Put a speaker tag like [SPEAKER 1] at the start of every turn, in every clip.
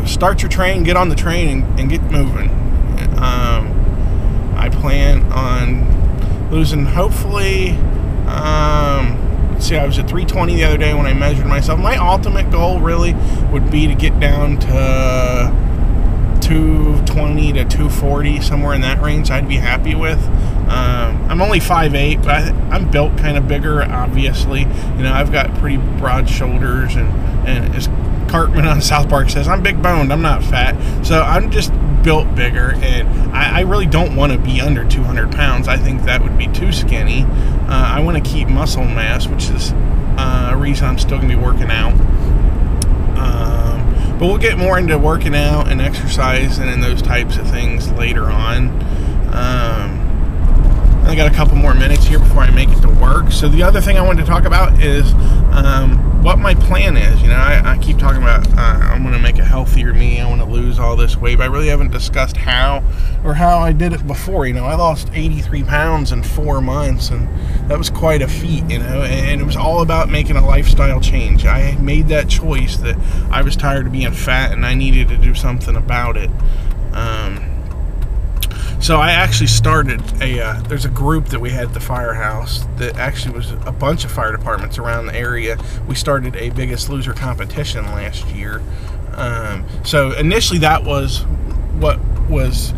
[SPEAKER 1] start your train, get on the train, and get moving. I plan on losing, hopefully, let's see, I was at 320 the other day when I measured myself. My ultimate goal really would be to get down to 220 to 240, somewhere in that range. I'd be happy with. I'm only 5'8", but I'm built kind of bigger, obviously. You know, I've got pretty broad shoulders, and as Cartman on South Park says, I'm big boned, I'm not fat. So I'm just built bigger, and I really don't want to be under 200 pounds. I think that would be too skinny. I want to keep muscle mass, which is a reason I'm still going to be working out. But we'll get more into working out and exercising and those types of things later on. I got a couple more minutes here before I make it to work. So the other thing I wanted to talk about is what my plan is. You know, I keep talking about I'm going to make a healthier me. I want to lose all this weight, but I really haven't discussed how I did it before. You know, I lost 83 pounds in 4 months, and that was quite a feat, you know, and it was all about making a lifestyle change. I made that choice that I was tired of being fat and I needed to do something about it. So I actually started there's a group that we had at the firehouse that actually was a bunch of fire departments around the area. We started a Biggest Loser competition last year. So initially that was what was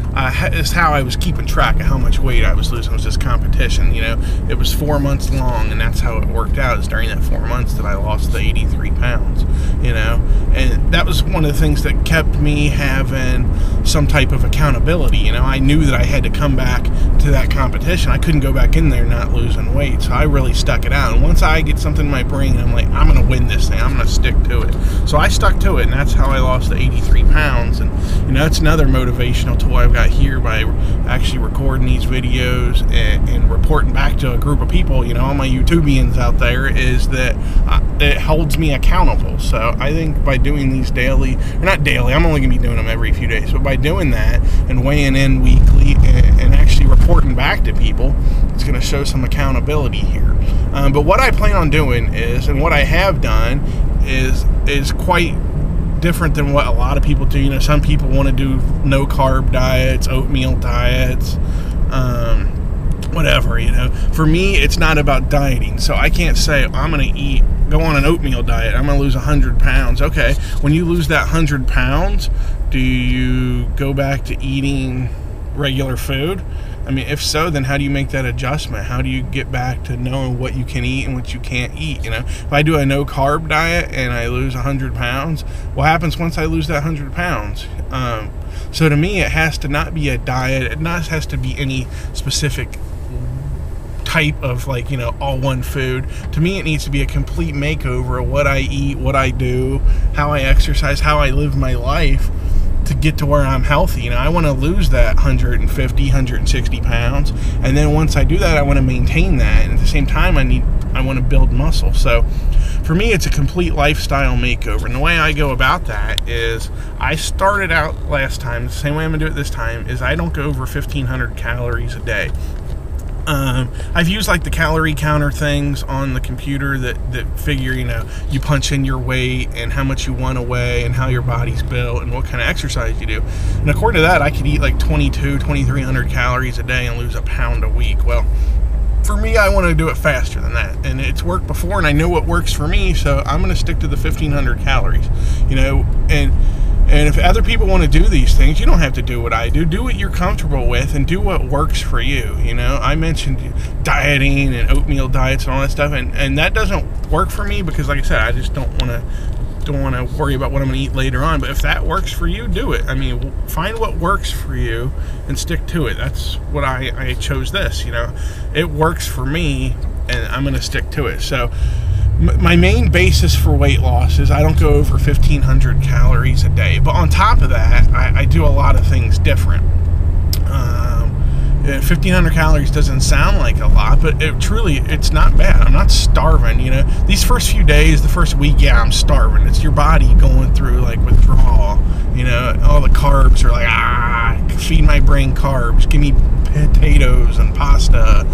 [SPEAKER 1] is how I was keeping track of how much weight I was losing. It was this competition, you know. It was 4 months long, and that's how it worked out, is during that 4 months that I lost the 83 pounds, you know. And that was one of the things that kept me having some type of accountability, you know. I knew that I had to come back to that competition. I couldn't go back in there not losing weight, so I really stuck it out. And once I get something in my brain, I'm like, I'm gonna win this thing, I'm gonna stick to it. So I stuck to it, and that's how I lost the 83 pounds. And you know, that's another motivational tool I've got here by actually recording these videos and reporting back to a group of people, you know, all my YouTubians out there, is that it holds me accountable. So I think by doing these daily, or not daily, I'm only gonna be doing them every few days, but by doing that and weighing in weekly and actually reporting back to people, it's gonna show some accountability here. But what I plan on doing is, and what I have done is quite different than what a lot of people do. You know, some people want to do no carb diets, oatmeal diets, whatever, you know. For me, it's not about dieting. So I can't say I'm going to go on an oatmeal diet, I'm going to lose 100 pounds. Okay, when you lose that 100 pounds, do you go back to eating regular food? I mean, if so, then how do you make that adjustment? How do you get back to knowing what you can eat and what you can't eat? You know, if I do a no carb diet and I lose 100 pounds, what happens once I lose that 100 pounds? So to me, it has to not be a diet. It not has to be any specific type of, like, you know, all one food. To me, it needs to be a complete makeover of what I eat, what I do, how I exercise, how I live my life, to get to where I'm healthy. You know, I want to lose that 150, 160 pounds, and then once I do that, I want to maintain that, and at the same time, I want to build muscle. So for me, it's a complete lifestyle makeover, and the way I go about that is, I started out last time, the same way I'm gonna do it this time, is I don't go over 1,500 calories a day. I've used like the calorie counter things on the computer that figure, you know, you punch in your weight and how much you want to weigh and how your body's built and what kind of exercise you do. And according to that, I could eat like 2,300 calories a day and lose a pound a week. Well, for me, I want to do it faster than that, and it's worked before, and I know what works for me, so I'm going to stick to the 1,500 calories, you know. And if other people want to do these things, you don't have to do what I do. Do what you're comfortable with and do what works for you. You know, I mentioned dieting and oatmeal diets and all that stuff, and that doesn't work for me because, like I said, I just don't want to worry about what I'm going to eat later on. But if that works for you, do it. I mean, find what works for you and stick to it. That's what I chose this, you know. It works for me, and I'm going to stick to it. So my main basis for weight loss is I don't go over 1,500 calories a day. But on top of that, I do a lot of things different. 1,500 calories doesn't sound like a lot, but it's not bad. I'm not starving, you know. These first few days, the first week, yeah, I'm starving. It's your body going through like withdrawal, you know. All the carbs are like, feed my brain carbs, give me potatoes and pasta.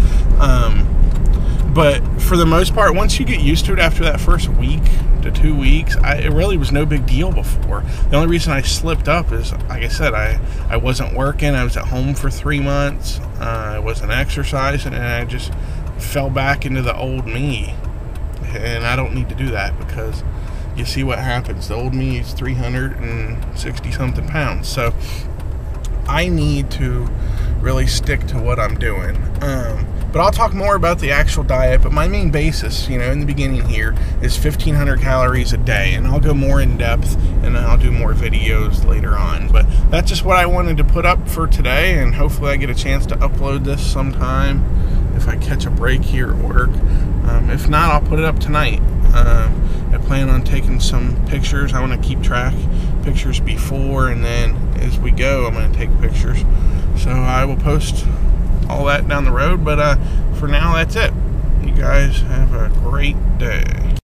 [SPEAKER 1] But for the most part, once you get used to it after that first week to 2 weeks. It really was no big deal before. The only reason I slipped up is, like I said, I wasn't working. I was at home for 3 months. I wasn't exercising, and I just fell back into the old me. And I don't need to do that, because you see what happens. The old me is 360 something pounds. So I need to really stick to what I'm doing. But I'll talk more about the actual diet. But my main basis, in the beginning here, is 1,500 calories a day. And I'll go more in depth, and I'll do more videos later on. But that's just what I wanted to put up for today. And hopefully I get a chance to upload this sometime if I catch a break here at work. If not, I'll put it up tonight. I plan on taking some pictures. I want to keep track pictures before, and then as we go, I'm going to take pictures. So I will post all that down the road. But for now, that's it. You guys have a great day.